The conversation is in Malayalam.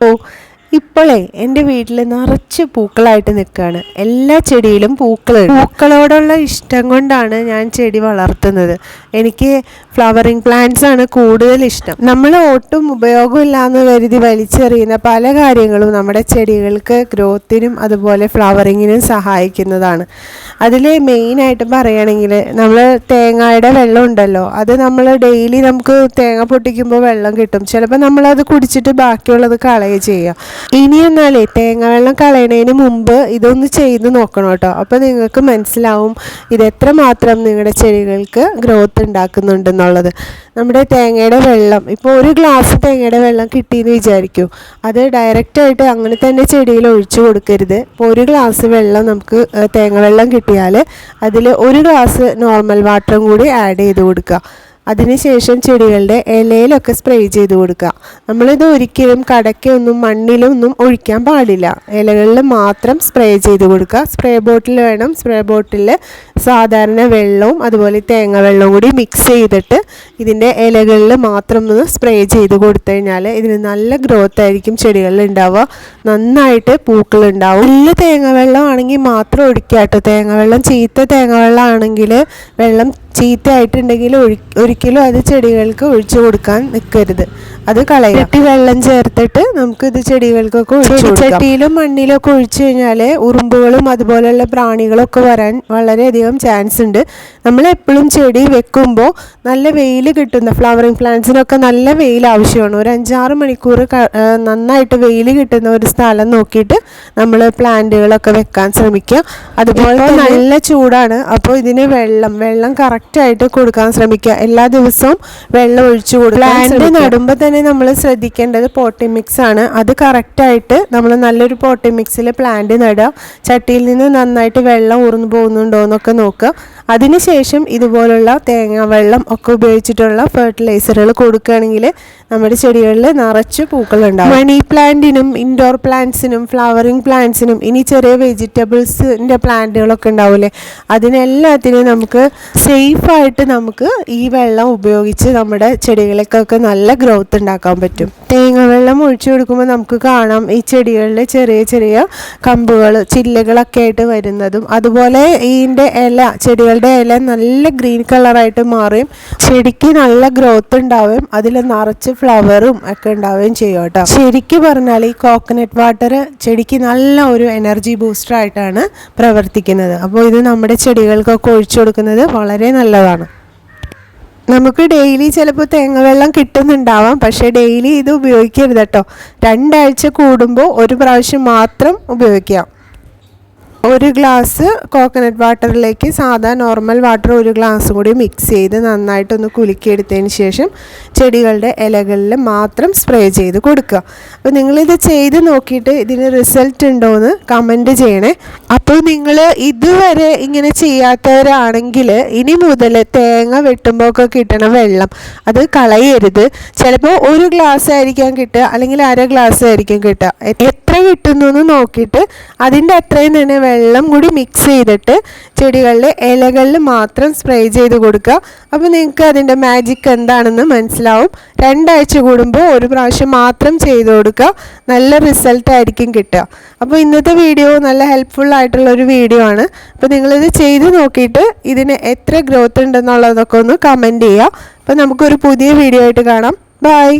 ഓ ഇപ്പോഴേ എൻ്റെ വീട്ടിൽ നിറച്ച് പൂക്കളായിട്ട് നിൽക്കുകയാണ്. എല്ലാ ചെടിയിലും പൂക്കളോടുള്ള ഇഷ്ടം കൊണ്ടാണ് ഞാൻ ചെടി വളർത്തുന്നത്. എനിക്ക് ഫ്ലവറിങ് പ്ലാന്റ്സ് ആണ് കൂടുതൽ ഇഷ്ടം. നമ്മൾ ഒട്ടും ഉപയോഗമില്ലാന്ന് കരുതി വലിച്ചെറിയുന്ന പല കാര്യങ്ങളും നമ്മുടെ ചെടികൾക്ക് ഗ്രോത്തിനും അതുപോലെ ഫ്ലവറിങ്ങിനും സഹായിക്കുന്നതാണ്. അതിൽ മെയിനായിട്ട് പറയുകയാണെങ്കിൽ നമ്മൾ തേങ്ങയുടെ വെള്ളം ഉണ്ടല്ലോ, അത് നമ്മൾ ഡെയിലി നമുക്ക് തേങ്ങ പൊട്ടിക്കുമ്പോൾ വെള്ളം കിട്ടും. ചിലപ്പോൾ നമ്മളത് കുടിച്ചിട്ട് ബാക്കിയുള്ളത് കളയുക ചെയ്യുക. ഇനി എന്നാലേ തേങ്ങ വെള്ളം കളയണതിന് മുമ്പ് ഇതൊന്ന് ചെയ്ത് നോക്കണം കേട്ടോ. അപ്പോൾ നിങ്ങൾക്ക് മനസ്സിലാവും ഇത് എത്രമാത്രം നിങ്ങളുടെ ചെടികൾക്ക് ഗ്രോത്ത് ഉണ്ടാക്കുന്നുണ്ടെന്നുള്ളത്. നമ്മുടെ തേങ്ങയുടെ വെള്ളം ഇപ്പോൾ ഒരു ഗ്ലാസ് തേങ്ങയുടെ വെള്ളം കിട്ടിയെന്ന് വിചാരിക്കൂ, അത് ഡയറക്റ്റായിട്ട് അങ്ങനെ തന്നെ ചെടിയിൽ ഒഴിച്ചു കൊടുക്കരുത്. ഇപ്പോൾ ഒരു ഗ്ലാസ് വെള്ളം നമുക്ക് തേങ്ങ വെള്ളം കിട്ടിയാൽ അതിൽ ഒരു ഗ്ലാസ് നോർമൽ വാട്ടറും കൂടി ആഡ് ചെയ്ത് കൊടുക്കുക. അതിനുശേഷം ചെടികളുടെ ഇലയിലൊക്കെ സ്പ്രേ ചെയ്ത് കൊടുക്കുക. നമ്മളിത് ഒരിക്കലും കടയ്ക്കൊന്നും മണ്ണിലൊന്നും ഒഴിക്കാൻ പാടില്ല. ഇലകളിൽ മാത്രം സ്പ്രേ ചെയ്ത് കൊടുക്കുക. സ്പ്രേ ബോട്ടിൽ വേണം. സ്പ്രേ ബോട്ടിൽ സാധാരണ വെള്ളവും അതുപോലെ തേങ്ങ വെള്ളവും കൂടി മിക്സ് ചെയ്തിട്ട് ഇതിൻ്റെ ഇലകളിൽ മാത്രം ഒന്ന് സ്പ്രേ ചെയ്ത് കൊടുത്തു കഴിഞ്ഞാൽ ഇതിന് നല്ല ഗ്രോത്ത് ആയിരിക്കും ചെടികളിൽ ഉണ്ടാവുക. നന്നായിട്ട് പൂക്കളുണ്ടാവും. നല്ല തേങ്ങ വെള്ളം ആണെങ്കിൽ മാത്രം ഒഴിക്കുക കേട്ടോ. തേങ്ങ വെള്ളം ചീത്ത തേങ്ങ വെള്ളം ആണെങ്കിൽ വെള്ളം ചീത്തയായിട്ടുണ്ടെങ്കിൽ ഒരിക്കലും അത് ചെടികൾക്ക് ഒഴിച്ചു കൊടുക്കാൻ നിൽക്കരുത്. അത് കളയാം. വെള്ളം ചേർത്തിട്ട് നമുക്കിത് ചെടികൾക്കൊക്കെ ചട്ടിയിലും മണ്ണിലും ഒക്കെ ഒഴിച്ചു കഴിഞ്ഞാൽ ഉറുമ്പുകളും അതുപോലെയുള്ള പ്രാണികളൊക്കെ വരാൻ വളരെയധികം ചാൻസ് ഉണ്ട്. നമ്മളെപ്പോഴും ചെടി വെക്കുമ്പോൾ നല്ല വെയിൽ കിട്ടുന്ന ഫ്ലവറിങ് പ്ലാന്റ്സിനൊക്കെ നല്ല വെയിൽ ആവശ്യമാണ്. ഒരു 5-6 മണിക്കൂർ നന്നായിട്ട് വെയിൽ കിട്ടുന്ന ഒരു സ്ഥലം നോക്കിയിട്ട് നമ്മൾ പ്ലാന്റുകളൊക്കെ വെക്കാൻ ശ്രമിക്കുക. അതുപോലെ നല്ല ചൂടാണ്, അപ്പോൾ ഇതിന് വെള്ളം കറക്റ്റായിട്ട് കൊടുക്കാൻ ശ്രമിക്കുക. എല്ലാ ദിവസവും വെള്ളം ഒഴിച്ചു കൊടുക്കുക. പ്ലാന്റ് നടുമ്പോൾ തന്നെ നമ്മൾ ശ്രദ്ധിക്കേണ്ടത് പോട്ടിംഗ് മിക്സ് ആണ്. അത് കറക്റ്റായിട്ട് നമ്മൾ നല്ലൊരു പോട്ടിംഗ് മിക്സിൽ പ്ലാന്റ് നടുക. ചട്ടിയിൽ നിന്ന് നന്നായിട്ട് വെള്ളം ഊർന്നു പോകുന്നുണ്ടോ എന്നൊക്കെ നോക്കുക. അതിനുശേഷം ഇതുപോലുള്ള തേങ്ങ വെള്ളം ഒക്കെ ഉപയോഗിച്ചിട്ടുള്ള ഫെർട്ടിലൈസറുകൾ കൊടുക്കുകയാണെങ്കിൽ നമ്മുടെ ചെടികളിൽ നിറച്ച് പൂക്കളുണ്ടാവും. മണി പ്ലാന്റിനും ഇൻഡോർ പ്ലാന്റ്സിനും ഫ്ലവറിങ് പ്ലാന്റ്സിനും ഇനി ചെറിയ വെജിറ്റബിൾസിൻ്റെ പ്ലാന്റുകളൊക്കെ ഉണ്ടാവില്ലേ, അതിനെല്ലാത്തിനും നമുക്ക് സേഫായിട്ട് നമുക്ക് ഈ വെള്ളം ഉപയോഗിച്ച് നമ്മുടെ ചെടികൾക്കൊക്കെ നല്ല ഗ്രോത്ത് ഉണ്ടാക്കാൻ പറ്റും. തേങ്ങ വെള്ളം ഒഴിച്ചു കൊടുക്കുമ്പോൾ നമുക്ക് കാണാം ഈ ചെടികളിൽ ചെറിയ ചെറിയ കമ്പുകൾ ചില്ലകളൊക്കെ ആയിട്ട് വരുന്നതും, അതുപോലെ ഇതിൻ്റെ ചെടികളുടെ ഇല നല്ല ഗ്രീൻ കളറായിട്ട് മാറുകയും ചെടിക്ക് നല്ല ഗ്രോത്ത് ഉണ്ടാവുകയും അതിൽ നിറച്ച് ഫ്ലവറും ഒക്കെ ഉണ്ടാവുകയും ചെയ്യും കേട്ടോ. ശരിക്കും പറഞ്ഞാൽ ഈ കോക്കനട്ട് വാട്ടർ ചെടിക്ക് നല്ല ഒരു എനർജി ബൂസ്റ്റർ ആയിട്ടാണ് പ്രവർത്തിക്കുന്നത്. അപ്പോൾ ഇത് നമ്മുടെ ചെടികൾക്കൊക്കെ ഒഴിച്ചു കൊടുക്കുന്നത് വളരെ നല്ലതാണ്. നമുക്ക് ഡെയിലി ചിലപ്പോൾ തേങ്ങ വെള്ളം കിട്ടുന്നുണ്ടാവാം, പക്ഷേ ഡെയിലി ഇത് ഉപയോഗിക്കരുത് കേട്ടോ. 2 ആഴ്ച കൂടുമ്പോൾ ഒരു പ്രാവശ്യം മാത്രം ഉപയോഗിക്കാം. ഒരു ഗ്ലാസ് കോക്കനട്ട് വാട്ടറിലേക്ക് സാധാ നോർമൽ വാട്ടർ ഒരു ഗ്ലാസ് കൂടി മിക്സ് ചെയ്ത് നന്നായിട്ടൊന്ന് കുലുക്കിയെടുത്തതിന് ശേഷം ചെടികളുടെ ഇലകളിൽ മാത്രം സ്പ്രേ ചെയ്ത് കൊടുക്കുക. അപ്പോൾ നിങ്ങളിത് ചെയ്ത് നോക്കിയിട്ട് ഇതിന് റിസൾട്ട് ഉണ്ടോ എന്ന് കമൻറ്റ് ചെയ്യണേ. അപ്പോൾ നിങ്ങൾ ഇതുവരെ ഇങ്ങനെ ചെയ്യാത്തവരാണെങ്കിൽ ഇനി മുതൽ തേങ്ങ വെട്ടുമ്പോൾ ഒക്കെ കിട്ടണ വെള്ളം അത് കളയരുത്. ചിലപ്പോൾ ഒരു ഗ്ലാസ് ആയിരിക്കാം കിട്ടുക, അല്ലെങ്കിൽ 1/2 ഗ്ലാസ് ആയിരിക്കും കിട്ടുക. എത്ര കിട്ടുന്നു എന്ന് നോക്കിയിട്ട് അതിൻ്റെ അത്രയും തന്നെ വെള്ളം കൂടി മിക്സ് ചെയ്തിട്ട് ചെടികളുടെ ഇലകളിൽ മാത്രം സ്പ്രേ ചെയ്ത് കൊടുക്കുക. അപ്പോൾ നിങ്ങൾക്ക് അതിൻ്റെ മാജിക് എന്താണെന്ന് മനസ്സിലാവും. 2 ആഴ്ച കൂടുമ്പോൾ ഒരു പ്രാവശ്യം മാത്രം ചെയ്ത് കൊടുക്കുക. നല്ല റിസൾട്ട് ആയിരിക്കും കിട്ടുക. അപ്പോൾ ഇന്നത്തെ വീഡിയോ നല്ല ഹെൽപ്ഫുൾ ആയിട്ടുള്ളൊരു വീഡിയോ ആണ്. അപ്പോൾ നിങ്ങളിത് ചെയ്ത് നോക്കിയിട്ട് ഇതിന് എത്ര ഗ്രോത്ത് ഉണ്ടെന്നുള്ളതൊക്കെ ഒന്ന് കമൻറ്റ് ചെയ്യുക. അപ്പോൾ നമുക്കൊരു പുതിയ വീഡിയോ ആയിട്ട് കാണാം. ബൈ.